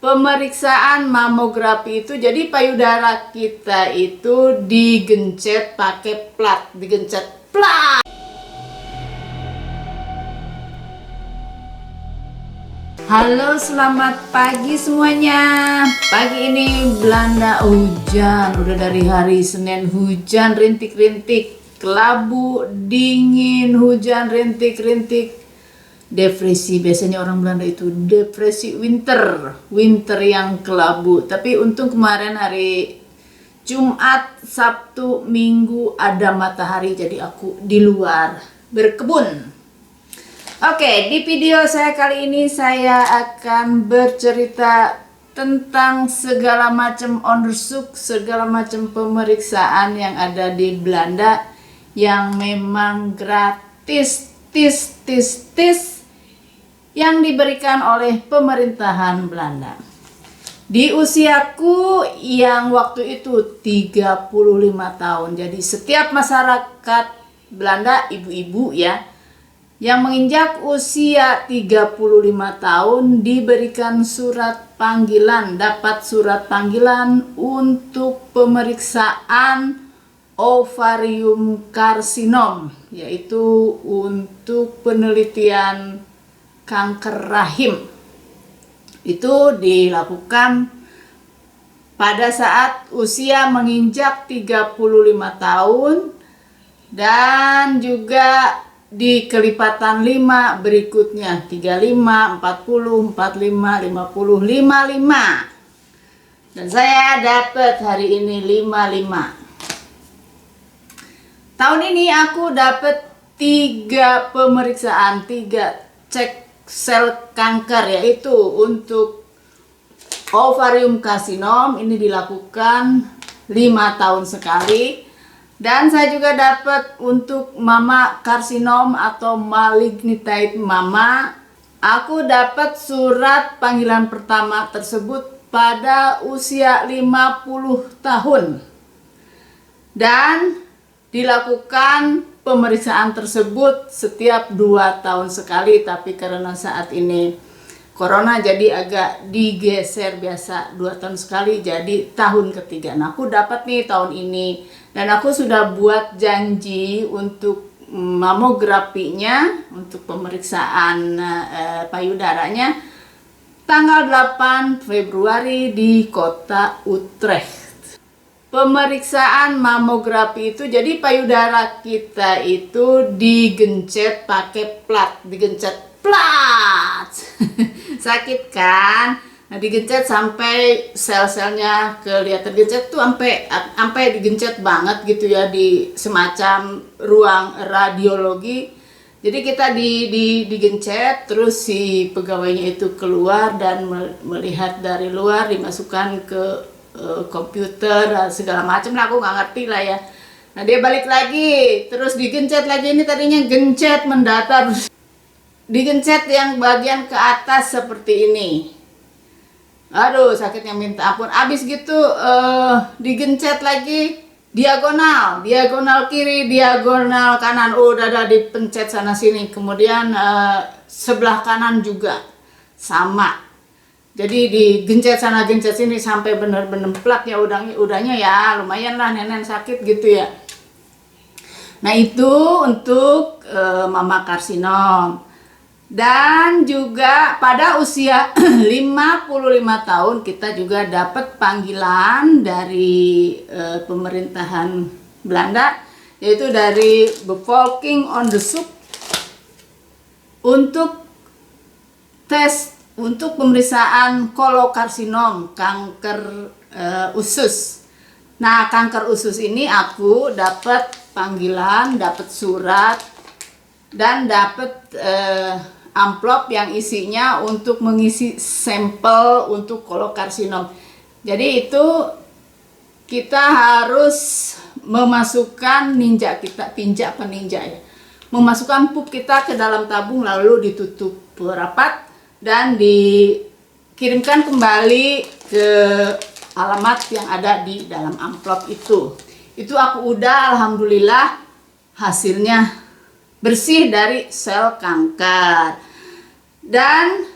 Pemeriksaan mamografi itu jadi payudara kita itu digencet pakai plat, digencet plat. Halo, selamat pagi semuanya. Pagi ini Belanda hujan, udah dari hari Senin hujan rintik-rintik, kelabu, dingin, hujan rintik-rintik. Depresi, biasanya orang Belanda itu depresi winter yang kelabu. Tapi untung kemarin hari Jumat, Sabtu, Minggu ada matahari, jadi aku di luar berkebun. Oke, di video saya kali ini saya akan bercerita tentang segala macam onderzoek, segala macam pemeriksaan yang ada di Belanda yang memang gratis, yang diberikan oleh pemerintahan Belanda. Di usiaku yang waktu itu 35 tahun. Jadi setiap masyarakat Belanda, ibu-ibu ya, yang menginjak usia 35 tahun diberikan surat panggilan, dapat surat panggilan untuk pemeriksaan ovarium karsinom, yaitu untuk penelitian kanker rahim. Itu dilakukan pada saat usia menginjak 35 tahun dan juga di kelipatan 5 berikutnya, 35, 40, 45, 50, 55. Dan saya dapat hari ini 55. Tahun ini aku dapat 3 pemeriksaan, 3 cek sel kanker, yaitu untuk ovarium karsinom, ini dilakukan 5 tahun sekali. Dan saya juga dapat untuk mama karsinom atau malignitide mama. Aku dapat surat panggilan pertama tersebut pada usia 50 tahun. Dan dilakukan pemeriksaan tersebut setiap 2 tahun sekali, tapi karena saat ini corona jadi agak digeser, biasa 2 tahun sekali jadi tahun ketiga. Nah, aku dapat nih tahun ini dan aku sudah buat janji untuk mamografinya, untuk pemeriksaan payudaranya tanggal 8 Februari di kota Utrecht. Pemeriksaan mamografi itu jadi payudara kita itu digencet pakai plat, digencet plat. Sakit kan? Nah, digencet sampai sel-selnya kelihatan, gencet tuh sampai digencet banget gitu ya, di semacam ruang radiologi. Jadi kita digencet, terus si pegawainya itu keluar dan melihat dari luar, dimasukkan ke komputer segala macam lah, aku nggak ngerti lah ya. Nah, dia balik lagi terus digencet lagi, ini tadinya gencet mendatar, digencet yang bagian ke atas seperti ini. Aduh, sakitnya minta ampun. Abis gitu digencet lagi diagonal kiri, diagonal kanan, udah ada dipencet sana sini. Kemudian sebelah kanan juga sama. Jadi digencet sana gencet sini sampai bener-bener plak ya, udahnya ya lumayan lah, nenek sakit gitu ya. Nah, itu untuk mama karsinom. Dan juga pada usia 55 tahun kita juga dapat panggilan dari pemerintahan Belanda, yaitu dari Bevolkingsonderzoek untuk tes untuk pemeriksaan kolokarsinom, kanker usus. Nah, kanker usus ini aku dapat panggilan, dapat surat, dan dapat amplop yang isinya untuk mengisi sampel untuk kolokarsinom. Jadi itu kita harus memasukkan tinja ya, memasukkan pup kita ke dalam tabung lalu ditutup rapat dan dikirimkan kembali ke alamat yang ada di dalam amplop itu. Itu aku udah, alhamdulillah hasilnya bersih dari sel kanker. Dan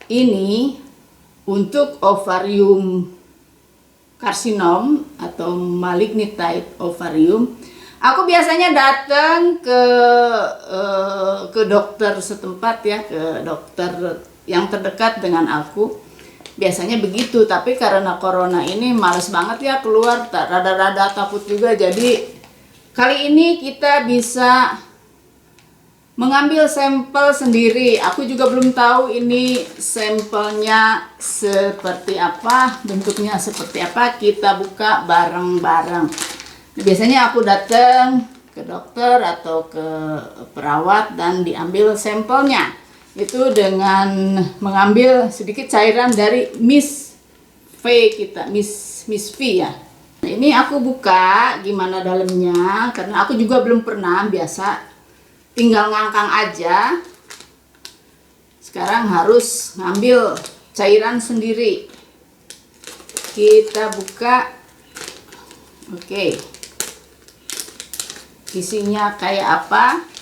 Ini untuk ovarium karsinom atau malignitide ovarium. Aku biasanya datang ke dokter setempat ya, ke dokter yang terdekat dengan aku. Biasanya begitu, tapi karena corona ini males banget ya keluar, rada-rada takut juga. Jadi kali ini kita bisa mengambil sampel sendiri. Aku juga belum tahu ini sampelnya seperti apa, bentuknya seperti apa. Kita buka bareng-bareng. Biasanya aku datang ke dokter atau ke perawat dan diambil sampelnya. Itu dengan mengambil sedikit cairan dari Miss V kita, Miss V ya. Nah, ini aku buka gimana dalamnya, karena aku juga belum pernah, biasa tinggal ngangkang aja. Sekarang harus ngambil cairan sendiri. Kita buka. Oke. Isinya kayak apa?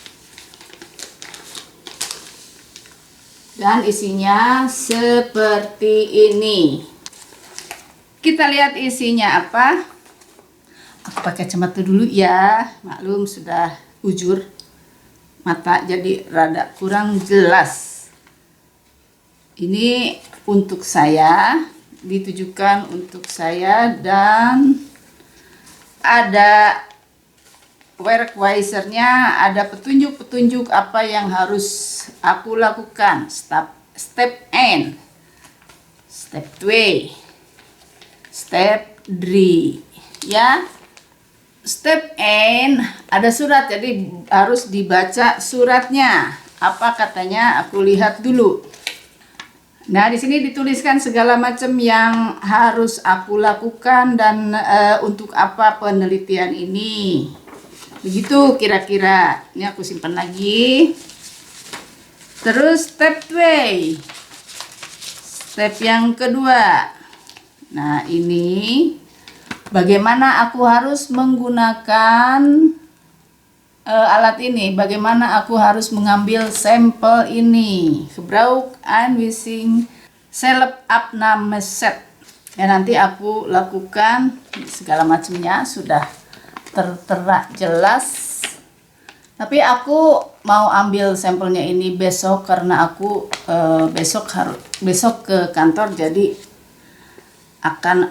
Dan isinya seperti ini. Kita lihat isinya apa. Aku pakai kacamata dulu ya. Maklum sudah ujur mata jadi rada kurang jelas. Ini untuk saya, ditujukan untuk saya, dan ada Wegweiser-nya, ada petunjuk-petunjuk apa yang harus aku lakukan. Step N, step 2, step 3 ya. Step N ada surat, jadi harus dibaca suratnya. Apa katanya? Aku lihat dulu. Nah, di sini dituliskan segala macam yang harus aku lakukan dan untuk apa penelitian ini. Begitu kira-kira. Ini aku simpan lagi. Terus step 2. Step yang kedua. Nah, ini bagaimana aku harus menggunakan alat ini, bagaimana aku harus mengambil sampel ini. Gebruik aanwijzing zelfopnameset. Ya, nanti aku lakukan segala macamnya sudah tertera jelas. Tapi aku mau ambil sampelnya ini besok karena aku besok ke kantor, jadi akan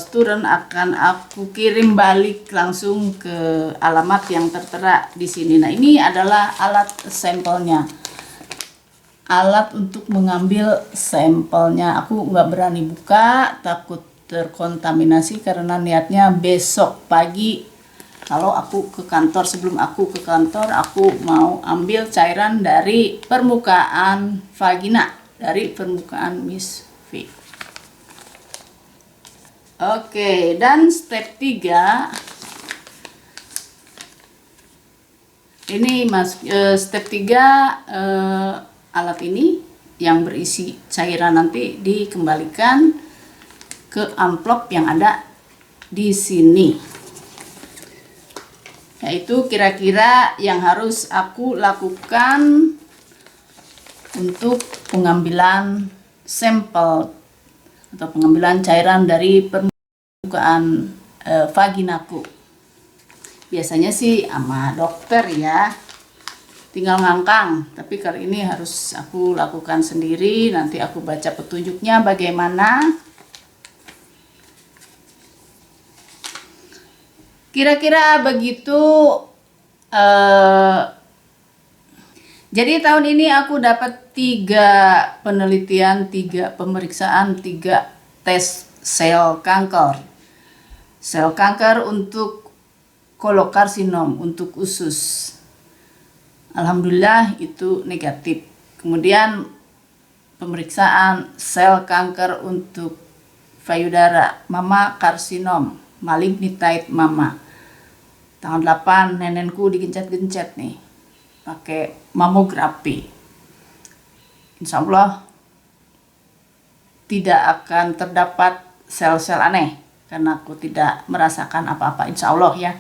student akan aku kirim balik langsung ke alamat yang tertera di sini. Nah, ini adalah alat sampelnya, alat untuk mengambil sampelnya. Aku nggak berani buka, takut terkontaminasi karena niatnya besok pagi kalau aku ke kantor. Sebelum aku ke kantor, aku mau ambil cairan dari permukaan vagina, dari permukaan Miss V. Oke, dan step 3 ini step 3 alat ini yang berisi cairan nanti dikembalikan ke amplop yang ada di sini. Yaitu kira-kira yang harus aku lakukan untuk pengambilan sampel atau pengambilan cairan dari permukaan vaginaku. Biasanya sih sama dokter ya, tinggal ngangkang, tapi kali ini harus aku lakukan sendiri. Nanti aku baca petunjuknya bagaimana. Kira-kira begitu. Jadi tahun ini aku dapat 3 penelitian, 3 pemeriksaan, 3 tes sel kanker. Sel kanker untuk kolokarsinom, untuk usus. Alhamdulillah itu negatif. Kemudian pemeriksaan sel kanker untuk payudara, mama karsinom, malignitide mama. Tanggal 8 nenenku digencet-gencet nih pakai mamografi. Insya Allah tidak akan terdapat sel-sel aneh karena aku tidak merasakan apa-apa, insya Allah ya.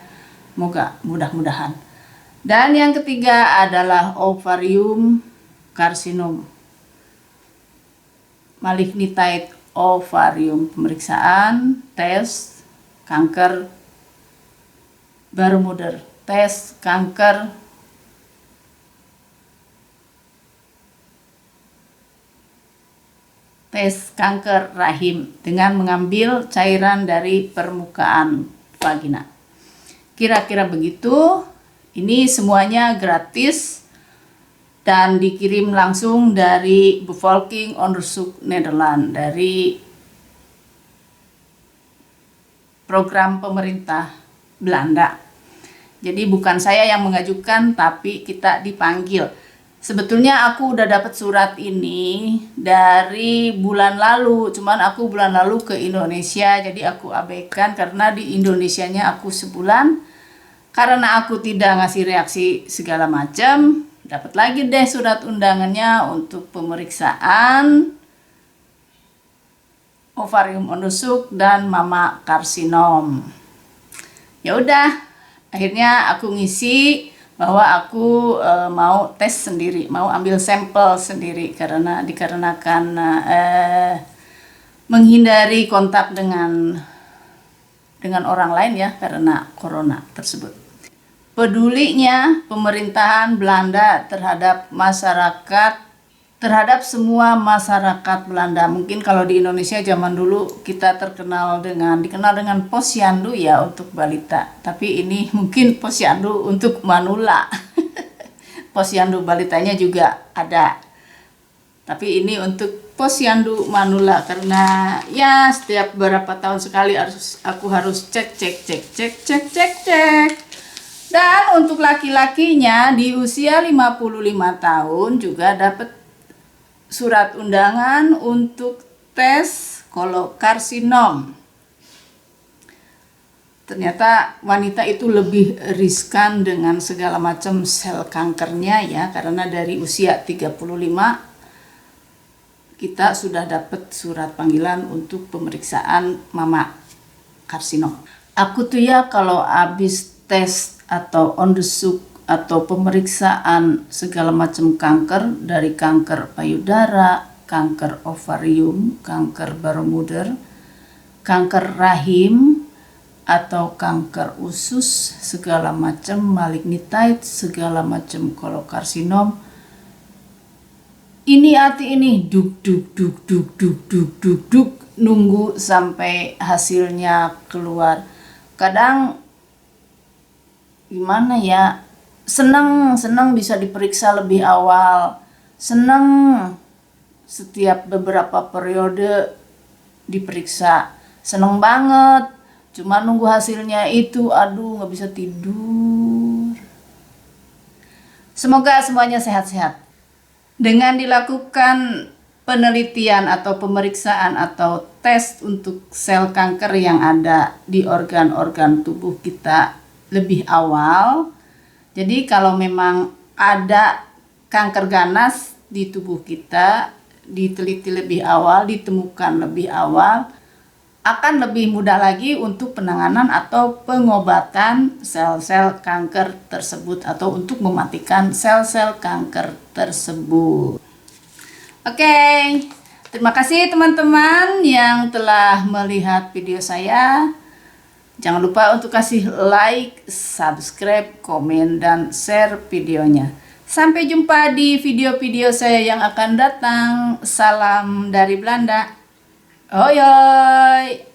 Mudah-mudahan. Dan yang ketiga adalah ovarium karsinom. malignitide ovarium, pemeriksaan tes kanker Bermuder, tes kanker rahim dengan mengambil cairan dari permukaan vagina. Kira-kira begitu. Ini semuanya gratis dan dikirim langsung dari Bevolking Onderzoek Nederland, dari program pemerintah Belanda. Jadi bukan saya yang mengajukan, tapi kita dipanggil. Sebetulnya aku udah dapat surat ini dari bulan lalu, cuman aku bulan lalu ke Indonesia, jadi aku abaikan karena di Indonesianya aku sebulan. Karena aku tidak ngasih reaksi segala macam, dapat lagi deh surat undangannya untuk pemeriksaan ovarium onderzoek dan mama karsinom. Ya udah, akhirnya aku ngisi bahwa aku mau tes sendiri, mau ambil sampel sendiri karena dikarenakan menghindari kontak dengan orang lain ya karena corona tersebut. Pedulinya pemerintahan Belanda terhadap masyarakat, terhadap semua masyarakat Belanda. Mungkin kalau di Indonesia zaman dulu kita dikenal dengan posyandu ya untuk balita, tapi ini mungkin posyandu untuk manula. Posyandu balitanya juga ada, tapi ini untuk posyandu manula karena ya setiap beberapa tahun sekali aku harus cek. Dan untuk laki-lakinya di usia 55 tahun juga dapat surat undangan untuk tes kolokarsinom. Ternyata wanita itu lebih riskan dengan segala macam sel kankernya ya, karena dari usia 35 kita sudah dapat surat panggilan untuk pemeriksaan mama karsinom. Aku tuh ya kalau habis tes atau onderzoek atau pemeriksaan segala macam kanker, dari kanker payudara, kanker ovarium, kanker Bermuder, kanker rahim, atau kanker usus, segala macam malignitide, segala macam kolokarsinom. Ini hati ini duk nunggu sampai hasilnya keluar. Kadang gimana ya, senang bisa diperiksa lebih awal, senang setiap beberapa periode diperiksa, senang banget. Cuma nunggu hasilnya itu, aduh nggak bisa tidur. Semoga semuanya sehat-sehat. Dengan dilakukan penelitian atau pemeriksaan atau tes untuk sel kanker yang ada di organ-organ tubuh kita lebih awal. Jadi kalau memang ada kanker ganas di tubuh kita, diteliti lebih awal, ditemukan lebih awal, akan lebih mudah lagi untuk penanganan atau pengobatan sel-sel kanker tersebut atau untuk mematikan sel-sel kanker tersebut. Oke, terima kasih teman-teman yang telah melihat video saya. Jangan lupa untuk kasih like, subscribe, komen, dan share videonya. Sampai jumpa di video-video saya yang akan datang. Salam dari Belanda. Hoi hoi.